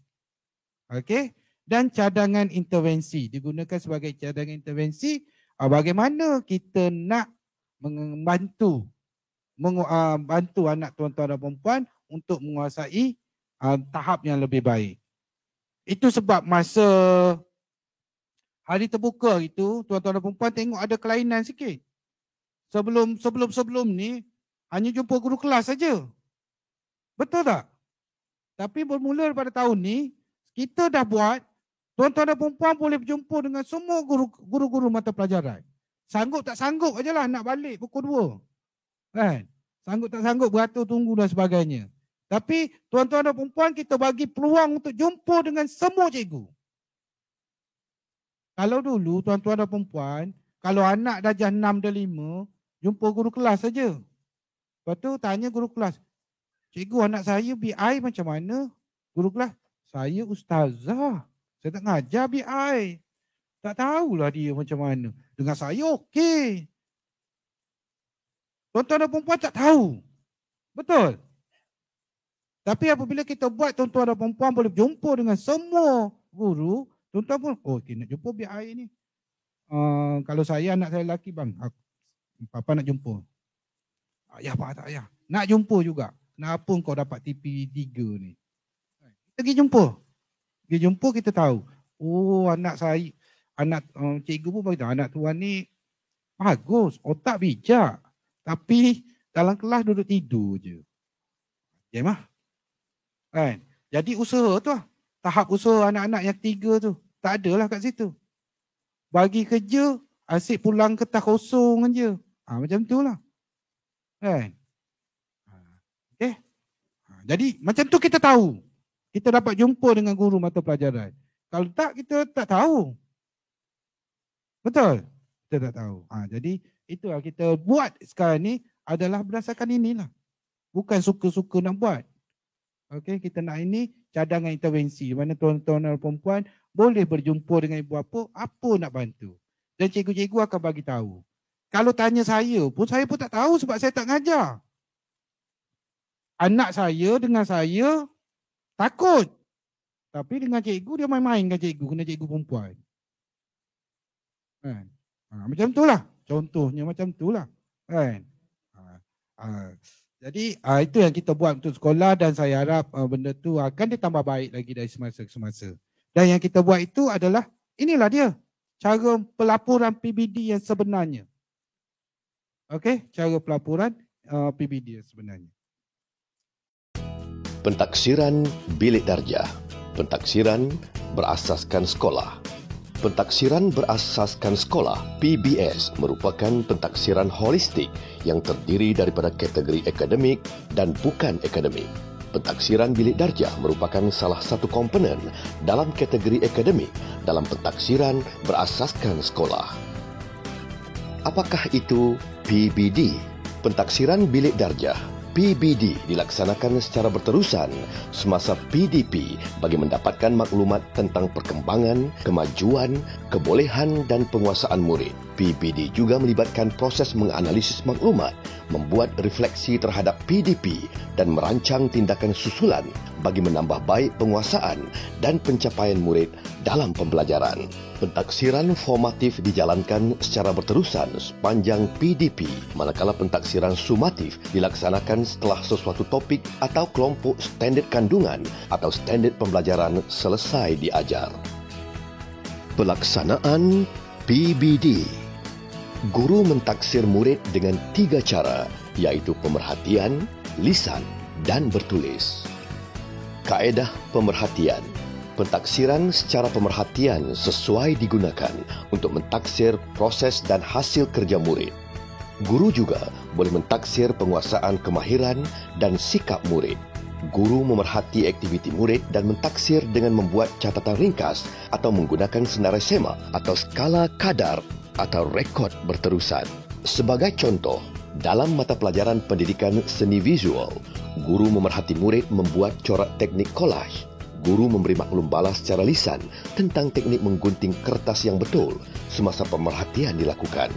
Okey? Dan cadangan intervensi. Digunakan sebagai cadangan intervensi. Bagaimana kita nak membantu bantu anak tuan-tuan dan puan-puan untuk menguasai tahap yang lebih baik. Itu sebab masa hari terbuka itu, tuan-tuan dan puan-puan tengok ada kelainan sikit. Sebelum ni, hanya jumpa guru kelas saja. Betul tak? Tapi bermula daripada tahun ni, kita dah buat, tuan-tuan dan puan-puan boleh berjumpa dengan semua guru-guru mata pelajaran. Sanggup tak sanggup ajalah nak balik pukul 2. Kan? Sanggup tak sanggup beratur tunggu dan sebagainya. Tapi tuan-tuan dan puan-puan kita bagi peluang untuk jumpa dengan semua cikgu. Kalau dulu tuan-tuan dan puan-puan, kalau anak darjah 6 dan 5, jumpa guru kelas saja. Lepas tu tanya guru kelas, cikgu anak saya BI macam mana? Guru kelas, saya ustazah. Saya tak ngajar BI. Tak tahulah dia macam mana. Dengan saya okey. Tuan-tuan dan perempuan tak tahu. Betul? Tapi apabila kita buat tuan-tuan dan perempuan boleh berjumpa dengan semua guru, tuan-tuan pun, okey nak jumpa BI ni. Kalau saya anak saya lelaki bang, papa nak jumpa. Ya pak tak payah. Nak jumpa juga. Kenapa kau dapat TP3 ni? Kita pergi jumpa. Pergi jumpa kita tahu. Oh anak saya, anak cikgu pun beritahu anak tuan ni bagus, otak bijak. Tapi dalam kelas duduk tidur je. Ya mah. Kan? Jadi usaha tu lah. Tahap usaha anak-anak yang 3 tu. Tak adalah kat situ. Bagi kerja, asyik pulang kertas kosong je. Macam tu lah. Kan? Okay? Jadi macam tu kita tahu. Kita dapat jumpa dengan guru mata pelajaran. Kalau tak, kita tak tahu. Betul? Kita tak tahu. Jadi itu yang kita buat sekarang ni adalah berdasarkan inilah. Bukan suka-suka nak buat. Okey, kita nak ini cadangan intervensi. Mana tuan-tuan dan perempuan boleh berjumpa dengan ibu apa nak bantu. Dan cikgu-cikgu akan bagi tahu. Kalau tanya saya pun tak tahu sebab saya tak ngajar. Anak saya dengan saya takut. Tapi dengan cikgu dia main-main dengan cikgu, kena cikgu perempuan. Kan? Macam itulah. Contohnya macam itulah. Kan? Jadi itu yang kita buat untuk sekolah dan saya harap benda tu akan ditambah baik lagi dari semasa ke semasa. Dan yang kita buat itu adalah, inilah dia. Cara pelaporan PBD yang sebenarnya. Okey, cara pelaporan PBD yang sebenarnya. Pentaksiran bilik darjah. Pentaksiran berasaskan sekolah. Pentaksiran berasaskan sekolah PBS merupakan pentaksiran holistik yang terdiri daripada kategori akademik dan bukan akademik. Pentaksiran bilik darjah merupakan salah satu komponen dalam kategori akademik dalam pentaksiran berasaskan sekolah. Apakah itu PBD? Pentaksiran bilik darjah PBD dilaksanakan secara berterusan semasa PDP bagi mendapatkan maklumat tentang perkembangan, kemajuan, kebolehan dan penguasaan murid. PBD juga melibatkan proses menganalisis maklumat, membuat refleksi terhadap PDP dan merancang tindakan susulan bagi menambah baik penguasaan dan pencapaian murid dalam pembelajaran. Pentaksiran formatif dijalankan secara berterusan sepanjang PDP, manakala pentaksiran sumatif dilaksanakan setelah sesuatu topik atau kelompok standard kandungan atau standard pembelajaran selesai diajar. Pelaksanaan PBD. Guru mentaksir murid dengan 3 cara, iaitu pemerhatian, lisan dan bertulis. Kaedah pemerhatian. Pentaksiran secara pemerhatian sesuai digunakan untuk mentaksir proses dan hasil kerja murid. Guru juga boleh mentaksir penguasaan kemahiran dan sikap murid. Guru memerhati aktiviti murid dan mentaksir dengan membuat catatan ringkas atau menggunakan senarai semak atau skala kadar atau rekod berterusan. Sebagai contoh, dalam mata pelajaran pendidikan seni visual, guru memerhati murid membuat corak teknik collage. Guru memberi maklum balas secara lisan tentang teknik menggunting kertas yang betul semasa pemerhatian dilakukan.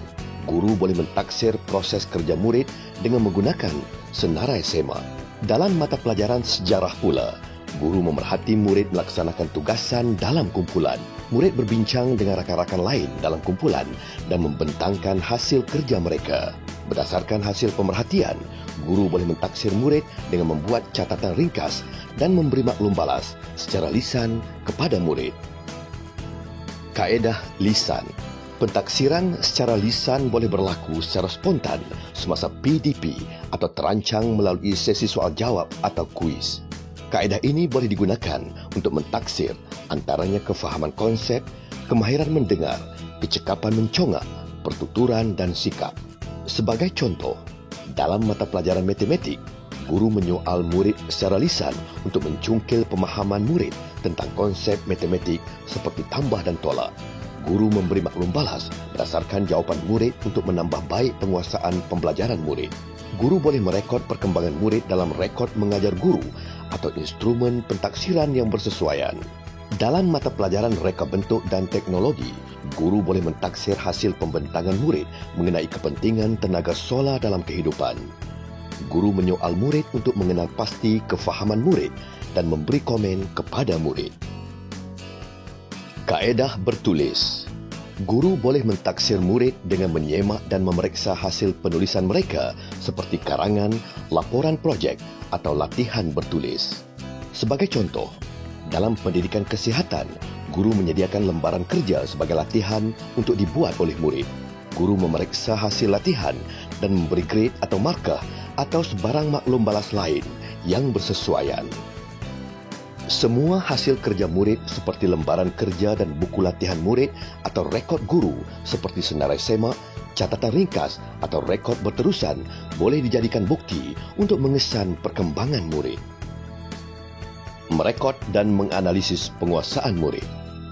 Guru boleh mentaksir proses kerja murid dengan menggunakan senarai semak. Dalam mata pelajaran sejarah pula, guru memerhati murid melaksanakan tugasan dalam kumpulan. Murid berbincang dengan rakan-rakan lain dalam kumpulan dan membentangkan hasil kerja mereka. Berdasarkan hasil pemerhatian, guru boleh mentaksir murid dengan membuat catatan ringkas dan memberi maklum balas secara lisan kepada murid. Kaedah lisan. Pentaksiran secara lisan boleh berlaku secara spontan semasa PDP atau terancang melalui sesi soal jawab atau kuis. Kaedah ini boleh digunakan untuk mentaksir antaranya kefahaman konsep, kemahiran mendengar, kecekapan mencongak, pertuturan dan sikap. Sebagai contoh, dalam mata pelajaran matematik, guru menyoal murid secara lisan untuk mencungkil pemahaman murid tentang konsep matematik seperti tambah dan tolak. Guru memberi maklum balas berdasarkan jawapan murid untuk menambah baik penguasaan pembelajaran murid. Guru boleh merekod perkembangan murid dalam rekod mengajar guru atau instrumen pentaksiran yang bersesuaian. Dalam mata pelajaran reka bentuk dan teknologi, guru boleh mentaksir hasil pembentangan murid mengenai kepentingan tenaga solar dalam kehidupan. Guru menyoal murid untuk mengenal pasti kefahaman murid dan memberi komen kepada murid. Kaedah bertulis. Guru boleh mentaksir murid dengan menyemak dan memeriksa hasil penulisan mereka seperti karangan, laporan projek atau latihan bertulis. Sebagai contoh, dalam pendidikan kesihatan, guru menyediakan lembaran kerja sebagai latihan untuk dibuat oleh murid. Guru memeriksa hasil latihan dan memberi grade atau markah atau sebarang maklum balas lain yang bersesuaian. Semua hasil kerja murid seperti lembaran kerja dan buku latihan murid atau rekod guru seperti senarai semak, catatan ringkas atau rekod berterusan boleh dijadikan bukti untuk mengesan perkembangan murid. Merekod dan menganalisis penguasaan murid.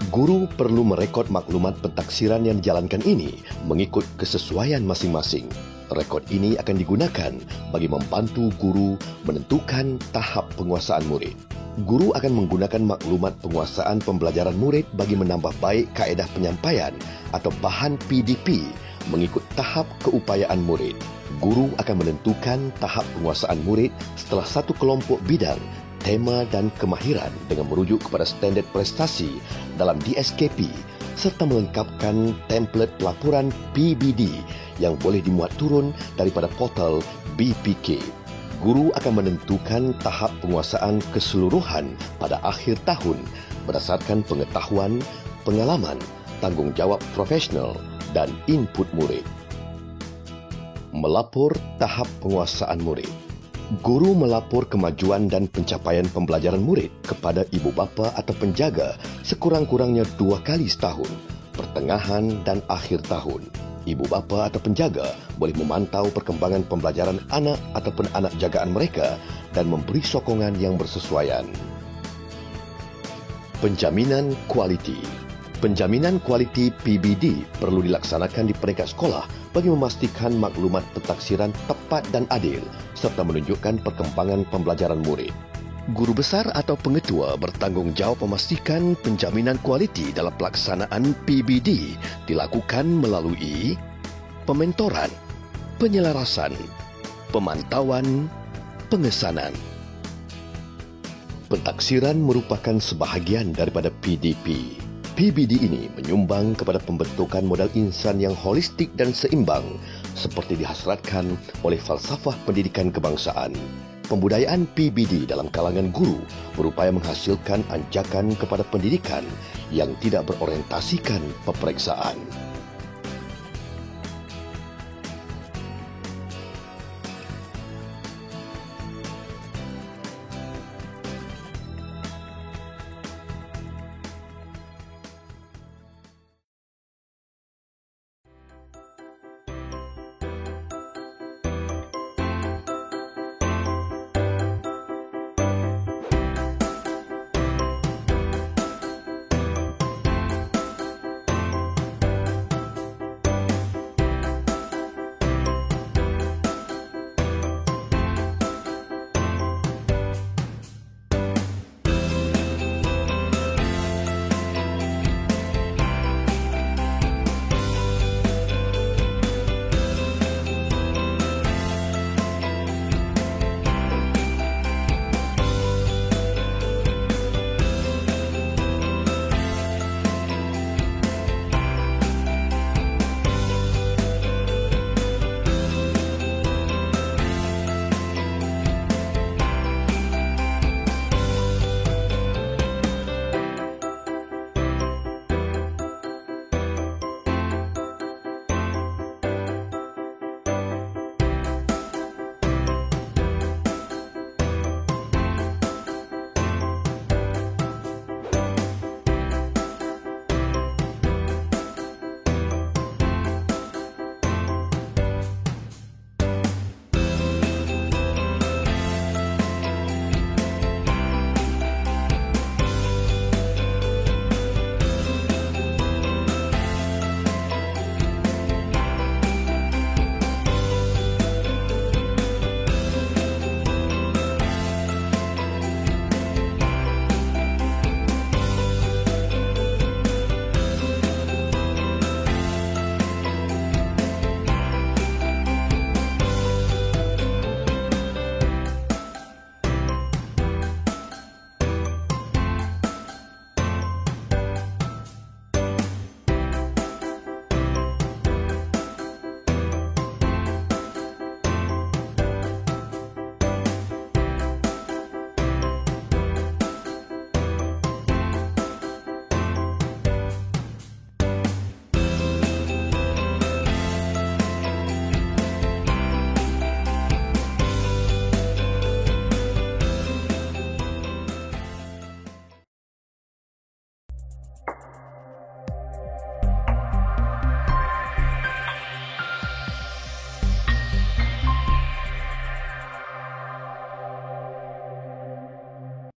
Guru perlu merekod maklumat pentaksiran yang dijalankan ini mengikut kesesuaian masing-masing. Rekod ini akan digunakan bagi membantu guru menentukan tahap penguasaan murid. Guru akan menggunakan maklumat penguasaan pembelajaran murid bagi menambah baik kaedah penyampaian atau bahan PDP mengikut tahap keupayaan murid. Guru akan menentukan tahap penguasaan murid setelah satu kelompok bidang, tema dan kemahiran dengan merujuk kepada standard prestasi dalam DSKP serta melengkapkan template pelaporan PBD yang boleh dimuat turun daripada portal BPK. Guru akan menentukan tahap penguasaan keseluruhan pada akhir tahun berdasarkan pengetahuan, pengalaman, tanggungjawab profesional dan input murid. Melapor tahap penguasaan murid. Guru melapor kemajuan dan pencapaian pembelajaran murid kepada ibu bapa atau penjaga sekurang-kurangnya 2 kali setahun, pertengahan dan akhir tahun. Ibu bapa atau penjaga boleh memantau perkembangan pembelajaran anak ataupun anak jagaan mereka dan memberi sokongan yang bersesuaian. Penjaminan kualiti. Penjaminan kualiti PBD perlu dilaksanakan di peringkat sekolah bagi memastikan maklumat pentaksiran tepat dan adil serta menunjukkan perkembangan pembelajaran murid. Guru besar atau pengetua bertanggungjawab memastikan penjaminan kualiti dalam pelaksanaan PBD dilakukan melalui pementoran, penyelarasan, pemantauan, pengesanan. Pentaksiran merupakan sebahagian daripada PDP. PBD ini menyumbang kepada pembentukan modal insan yang holistik dan seimbang seperti dihasratkan oleh falsafah pendidikan kebangsaan. Pembudayaan PBD dalam kalangan guru berupaya menghasilkan anjakan kepada pendidikan yang tidak berorientasikan peperiksaan.